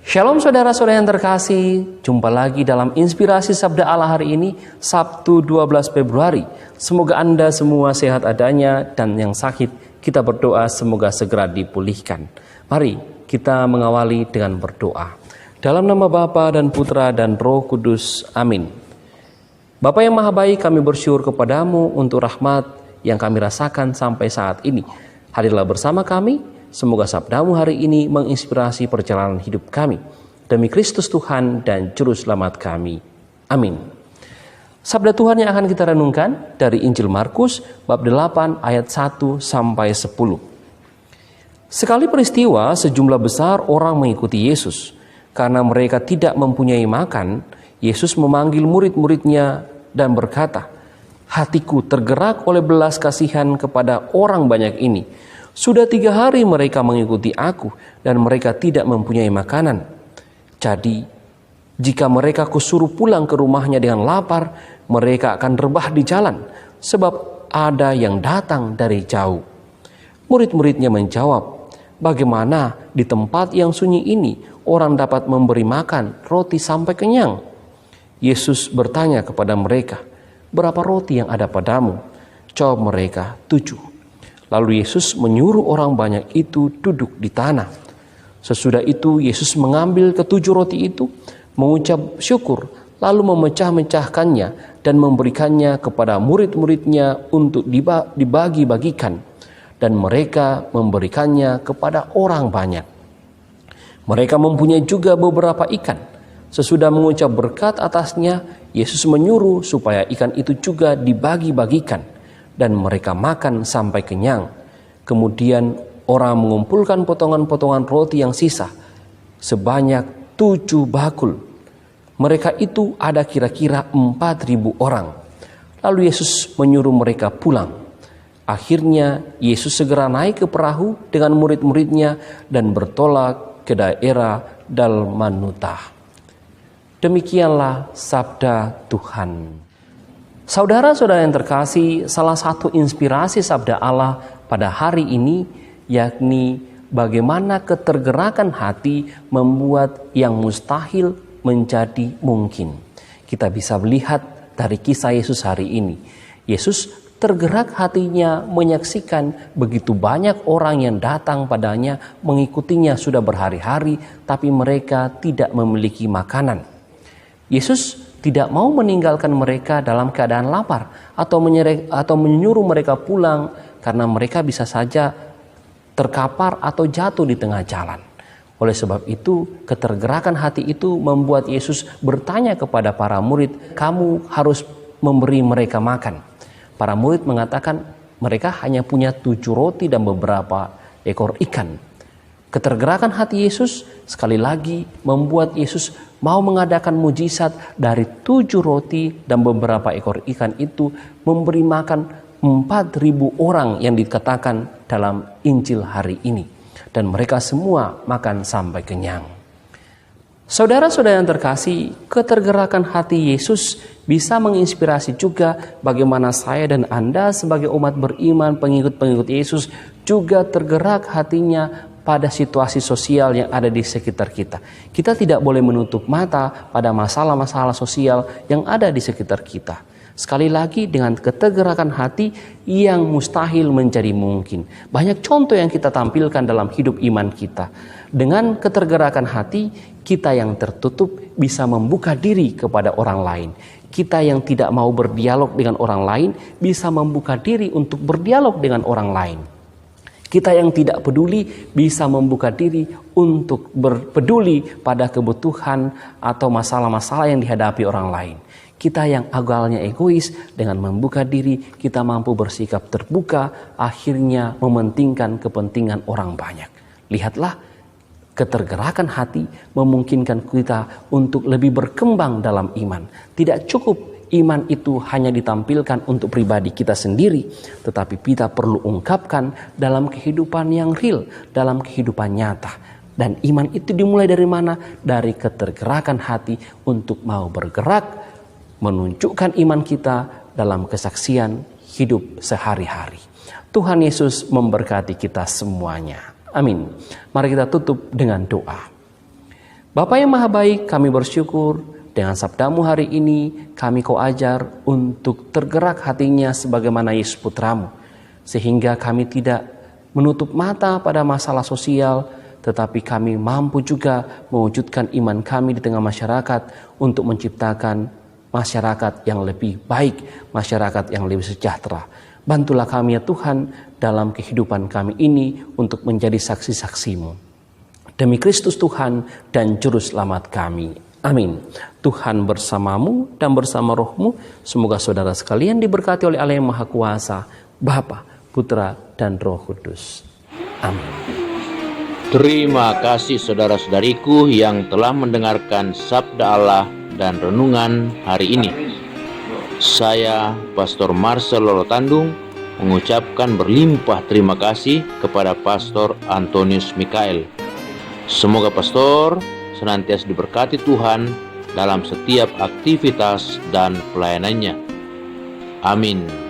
Shalom saudara-saudara yang terkasih, jumpa lagi dalam Inspirasi Sabda Allah hari ini, Sabtu 12 Februari. Semoga Anda semua sehat adanya dan yang sakit kita berdoa semoga segera dipulihkan. Mari kita mengawali dengan berdoa. Dalam nama Bapa dan Putra dan Roh Kudus, amin. Bapa yang Maha Baik, kami bersyukur kepadamu untuk rahmat yang kami rasakan sampai saat ini. Hadirlah bersama kami. Semoga sabdamu hari ini menginspirasi perjalanan hidup kami. Demi Kristus Tuhan dan Juru Selamat kami. Amin. Sabda Tuhan yang akan kita renungkan dari Injil Markus bab 8 ayat 1 sampai 10. Sekali peristiwa sejumlah besar orang mengikuti Yesus. Karena mereka tidak mempunyai makan, Yesus memanggil murid-muridnya dan berkata, "Hatiku tergerak oleh belas kasihan kepada orang banyak ini. Sudah 3 hari mereka mengikuti aku dan mereka tidak mempunyai makanan. Jadi, jika mereka kusuruh pulang ke rumahnya dengan lapar, mereka akan rebah di jalan, sebab ada yang datang dari jauh." Murid-muridnya menjawab, "Bagaimana di tempat yang sunyi ini orang dapat memberi makan roti sampai kenyang?" Yesus bertanya kepada mereka, "Berapa roti yang ada padamu?" Jawab mereka, 7. Lalu Yesus menyuruh orang banyak itu duduk di tanah. Sesudah itu Yesus mengambil ke-7 roti itu, mengucap syukur, lalu memecah-mecahkannya dan memberikannya kepada murid-muridnya untuk dibagi-bagikan. Dan mereka memberikannya kepada orang banyak. Mereka mempunyai juga beberapa ikan. Sesudah mengucap berkat atasnya, Yesus menyuruh supaya ikan itu juga dibagi-bagikan. Dan mereka makan sampai kenyang. Kemudian orang mengumpulkan potongan-potongan roti yang sisa sebanyak 7 bakul. Mereka itu ada kira-kira 4.000 orang. Lalu Yesus menyuruh mereka pulang. Akhirnya Yesus segera naik ke perahu dengan murid-muridnya dan bertolak ke daerah Dalmanuta. Demikianlah sabda Tuhan. Saudara-saudara yang terkasih, salah satu inspirasi sabda Allah pada hari ini yakni bagaimana ketergerakan hati membuat yang mustahil menjadi mungkin. Kita bisa melihat dari kisah Yesus hari ini. Yesus tergerak hatinya menyaksikan begitu banyak orang yang datang padanya, mengikutinya sudah berhari-hari, tapi mereka tidak memiliki makanan. Yesus tidak mau meninggalkan mereka dalam keadaan lapar atau menyuruh mereka pulang karena mereka bisa saja terkapar atau jatuh di tengah jalan. Oleh sebab itu, ketergerakan hati itu membuat Yesus bertanya kepada para murid, "Kamu harus memberi mereka makan." Para murid mengatakan mereka hanya punya 7 roti dan beberapa ekor ikan. Ketergerakan hati Yesus sekali lagi membuat Yesus mau mengadakan mujizat dari 7 roti dan beberapa ekor ikan itu memberi makan 4.000 orang yang dikatakan dalam Injil hari ini. Dan mereka semua makan sampai kenyang. Saudara-saudara yang terkasih, ketergerakan hati Yesus bisa menginspirasi juga bagaimana saya dan Anda sebagai umat beriman, pengikut-pengikut Yesus juga tergerak hatinya pada situasi sosial yang ada di sekitar kita. Kita tidak boleh menutup mata pada masalah-masalah sosial yang ada di sekitar kita. Sekali lagi, dengan ketergerakan hati yang mustahil menjadi mungkin. Banyak contoh yang kita tampilkan dalam hidup iman kita. Dengan ketergerakan hati, kita yang tertutup bisa membuka diri kepada orang lain. Kita yang tidak mau berdialog dengan orang lain bisa membuka diri untuk berdialog dengan orang lain. Kita yang tidak peduli bisa membuka diri untuk berpeduli pada kebutuhan atau masalah-masalah yang dihadapi orang lain. Kita yang awalnya egois, dengan membuka diri kita mampu bersikap terbuka, akhirnya mementingkan kepentingan orang banyak. Lihatlah, ketergerakan hati memungkinkan kita untuk lebih berkembang dalam iman. Tidak cukup iman itu hanya ditampilkan untuk pribadi kita sendiri, tetapi kita perlu ungkapkan dalam kehidupan yang real, dalam kehidupan nyata. Dan iman itu dimulai dari mana? Dari ketergerakan hati untuk mau bergerak, menunjukkan iman kita dalam kesaksian hidup sehari-hari. Tuhan Yesus memberkati kita semuanya. Amin. Mari kita tutup dengan doa. Bapa yang Maha Baik, kami bersyukur dengan sabdamu hari ini kami kau ajar untuk tergerak hatinya sebagaimana Yesus Putramu. Sehingga kami tidak menutup mata pada masalah sosial, tetapi kami mampu juga mewujudkan iman kami di tengah masyarakat untuk menciptakan masyarakat yang lebih baik, masyarakat yang lebih sejahtera. Bantulah kami ya Tuhan dalam kehidupan kami ini untuk menjadi saksi-saksi-Mu. Demi Kristus Tuhan dan Juru Selamat kami. Amin. Tuhan bersamamu dan bersama rohmu. Semoga saudara sekalian diberkati oleh Allah yang Maha Kuasa, Bapa, Putra, dan Roh Kudus. Amin. Terima kasih saudara-saudariku yang telah mendengarkan Sabda Allah dan renungan hari ini. Saya, Pastor Marcel Lolotandung, mengucapkan berlimpah terima kasih kepada Pastor Antonius Mikael. Semoga Pastor senantiasa diberkati Tuhan dalam setiap aktivitas dan pelayanannya. Amin.